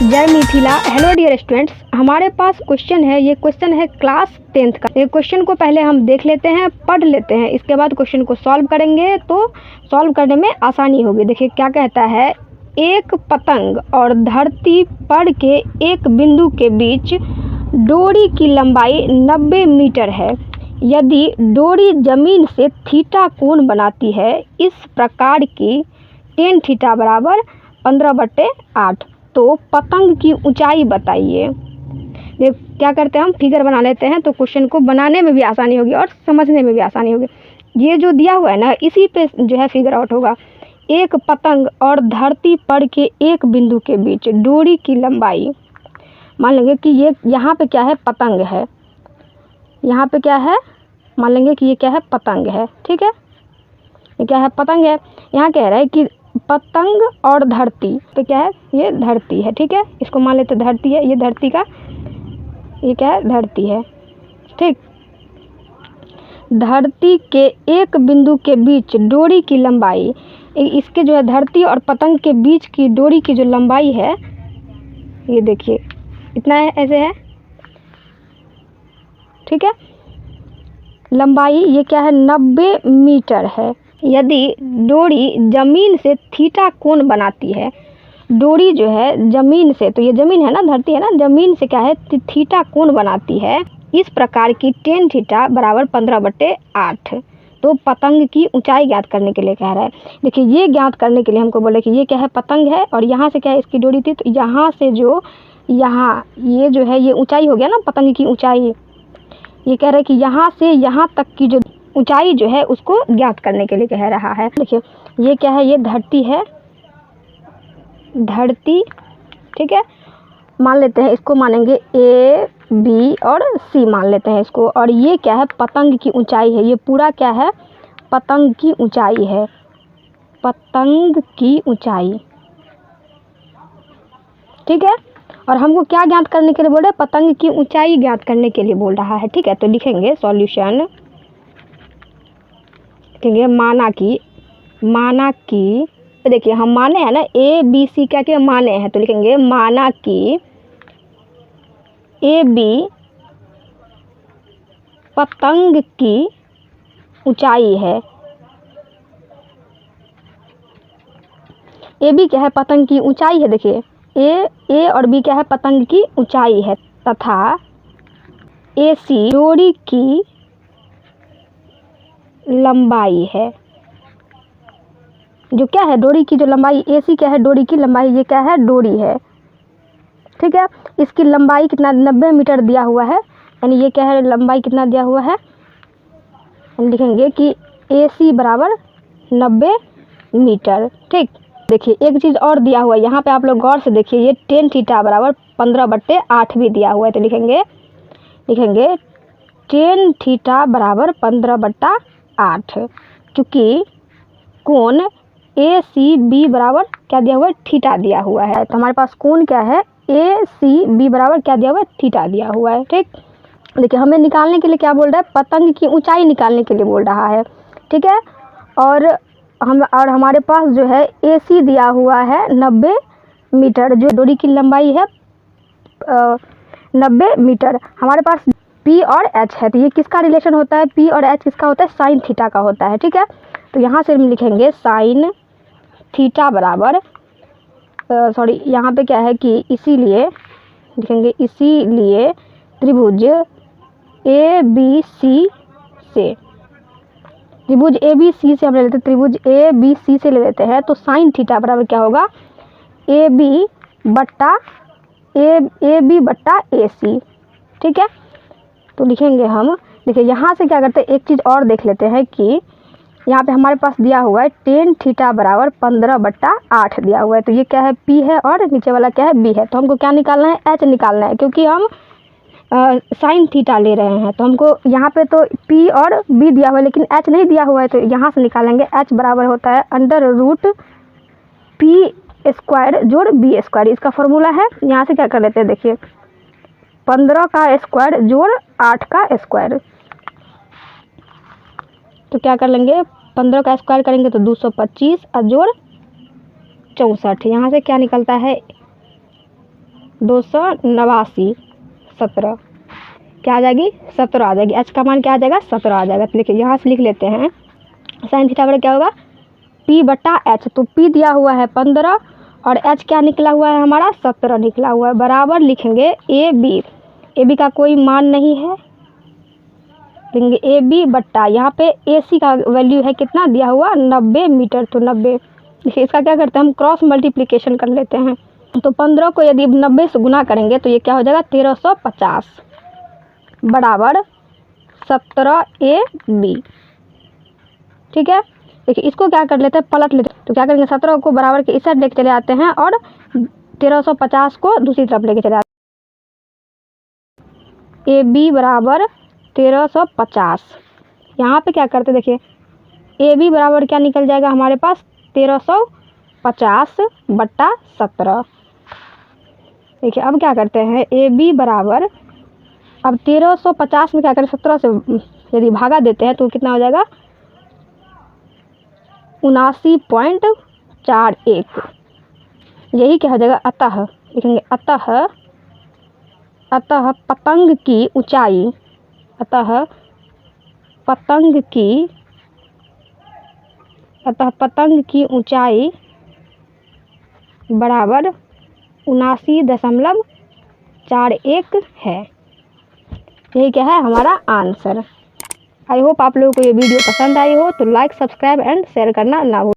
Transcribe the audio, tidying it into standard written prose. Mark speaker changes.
Speaker 1: जय Mithila. Hello dear students, हमारे पास question है। ये क्वेश्चन है क्लास 10th का। ये क्वेश्चन को पहले हम देख लेते हैं, पढ़ लेते हैं, इसके बाद क्वेश्चन को सॉल्व करेंगे तो सॉल्व करने में आसानी होगी। देखिए क्या कहता है, एक पतंग और धरती पर के एक बिंदु के बीच डोरी की लंबाई 90 मीटर है। यदि डोरी जमीन से थीटा कोण बनाती है इस प्रकार की tan थीटा बराबर 15/8, तो पतंग की ऊंचाई बताइए। क्या करते हैं, हम फिगर बना लेते हैं तो क्वेश्चन को बनाने में भी आसानी होगी और समझने में भी आसानी होगी। ये जो दिया हुआ है ना, इसी पे जो है फिगर आउट होगा। एक पतंग और धरती पर के एक बिंदु के बीच डोरी की लंबाई, मान लेंगे कि ये यहाँ पे क्या है, पतंग है। यहाँ पे क्या है, मान लेंगे कि ये क्या है, पतंग है। ठीक है, ये क्या है, पतंग है। यहाँ कह रहा है कि पतंग और धरती तो क्या है, ये धरती है। ठीक है, इसको मान लेते धरती है। ये धरती का, ये क्या है, धरती है। ठीक, धरती के एक बिंदु के बीच डोरी की लंबाई, इसके जो है धरती और पतंग के बीच की डोरी की जो लंबाई है, ये देखिए इतना है, ऐसे है। ठीक है, लंबाई ये क्या है, 90 मीटर है। यदि डोरी जमीन से थीटा कोण बनाती है, डोरी जो है जमीन से, तो ये जमीन है ना, धरती है ना, जमीन से क्या है, थीटा कोण बनाती है इस प्रकार की tan थीटा बराबर 15/8, तो पतंग की ऊंचाई ज्ञात करने के लिए कह रहा है। देखिए ये ज्ञात करने के लिए हमको बोले कि ये क्या है, पतंग है और यहाँ से क्या है, इसकी डोरी थी, तो यहाँ से जो यहाँ ये जो है, ये ऊंचाई हो गया ना पतंग की ऊंचाई। ये कह रहा है कि यहाँ से यहाँ तक की जो ऊंचाई जो है उसको ज्ञात करने के लिए कह रहा है। देखिए ये क्या है, ये धरती है, धरती। ठीक है, मान लेते हैं इसको, मानेंगे A, B और C मान लेते हैं इसको। और ये क्या है, पतंग की ऊंचाई है। ये पूरा क्या है, पतंग की ऊंचाई है, पतंग की ऊंचाई। ठीक है, और हमको क्या ज्ञात करने के लिए बोल रहे हैं, पतंग की ऊंचाई ज्ञात करने के लिए बोल रहा है। ठीक है, तो लिखेंगे सॉल्यूशन, लिखेंगे माना कि देखिए हम माने हैं ना, ABC क्या क्या माने हैं, तो लिखेंगे माना कि AB पतंग की ऊंचाई है। AB क्या है, पतंग की ऊंचाई है। देखिए A और B क्या है, पतंग की ऊंचाई है, तथा AC डोरी की लंबाई है। जो क्या है, डोरी की जो लंबाई, AC क्या है, डोरी की लंबाई, ये क्या है, डोरी है। ठीक है, इसकी लंबाई कितना, 90 मीटर दिया हुआ है, यानी ये क्या है, लंबाई कितना दिया हुआ है, लिखेंगे कि AC बराबर 90 मीटर। ठीक, देखिए एक चीज़ और दिया हुआ है यहाँ पे, आप लोग गौर से देखिए, ये tan थीटा बराबर 15/8 भी दिया हुआ है, तो लिखेंगे tan थीटा बराबर 15/8, क्योंकि कोण ACB बराबर क्या दिया हुआ है, थीटा दिया हुआ है। तो हमारे पास कोण क्या है, ACB बराबर क्या दिया हुआ है, थीटा दिया हुआ है। ठीक, देखिए हमें निकालने के लिए क्या बोल रहा है, पतंग की ऊंचाई निकालने के लिए बोल रहा है। ठीक है, और हमारे पास जो है AC दिया हुआ है 90 मीटर, जो डोरी की लंबाई है 90 मीटर। हमारे पास P और H है, तो ये किसका रिलेशन होता है, P और H किसका होता है, साइन थीटा का होता है। ठीक है, तो यहाँ से हम लिखेंगे साइन थीटा बराबर सॉरी, यहाँ पे क्या है कि इसीलिए लिखेंगे, इसीलिए त्रिभुज ABC से, त्रिभुज ABC से हम ले लेते हैं, त्रिभुज ABC से ले लेते हैं, तो साइन थीटा बराबर क्या होगा, AB बट्टा AC। ठीक है, तो लिखेंगे हम, देखिए यहाँ से क्या करते हैं, एक चीज़ और देख लेते हैं कि यहाँ पे हमारे पास दिया हुआ है tan थीटा बराबर 15/8 दिया हुआ है, तो ये क्या है, P है और नीचे वाला क्या है, B है। तो हमको क्या निकालना है, H निकालना है, क्योंकि हम साइन थीटा ले रहे हैं, तो हमको यहाँ पे तो P और B दिया हुआ है लेकिन H नहीं दिया हुआ है, तो यहाँ से निकालेंगे। H बराबर होता है √P² जोड़ B², इसका फॉर्मूला है। यहाँ से क्या कर लेते हैं, देखिए 15 का स्क्वायर जोड़ 8 का स्क्वायर, तो क्या कर लेंगे, 15 का स्क्वायर करेंगे तो 225 और जोड़ 64। यहाँ से क्या निकलता है, 289 17 क्या आ जाएगी 17 आ जाएगी। एच का मान क्या आ जाएगा 17 आ जाएगा। तो देखिए यहाँ से लिख लेते हैं साइन थीटा बराबर क्या होगा P/H। तो P दिया हुआ है 15 और H क्या निकला हुआ है हमारा 17 निकला हुआ है। बराबर लिखेंगे AB का कोई मान नहीं है, लिखेंगे AB/, यहाँ पे AC का वैल्यू है कितना दिया हुआ 90 मीटर। तो 90 देखिए इसका क्या करते हैं हम क्रॉस मल्टीप्लिकेशन कर लेते हैं। तो 15 को यदि 90 से गुना करेंगे तो ये क्या हो जाएगा 1350 बराबर 17 AB। ठीक है, देखिए इसको क्या कर लेते हैं पलट लेते हैं। तो क्या करेंगे 17 को बराबर के इस साइड लेके चले आते हैं और 1350 को दूसरी तरफ लेके चले आते हैं। AB बराबर 1350 यहाँ पे क्या करते देखिए AB बराबर क्या निकल जाएगा हमारे पास 1350/17। देखिए अब क्या करते हैं AB बराबर अब 1350 में क्या करें 17 से यदि भागा देते हैं तो कितना हो जाएगा 79.41। यही क्या हो जाएगा अतः लिखेंगे अतः पतंग की ऊंचाई ऊंचाई बराबर 79.41 है। यही क्या है हमारा आंसर। आई होप आप लोगों को ये वीडियो पसंद आई हो तो लाइक सब्सक्राइब एंड शेयर करना ना भूलें।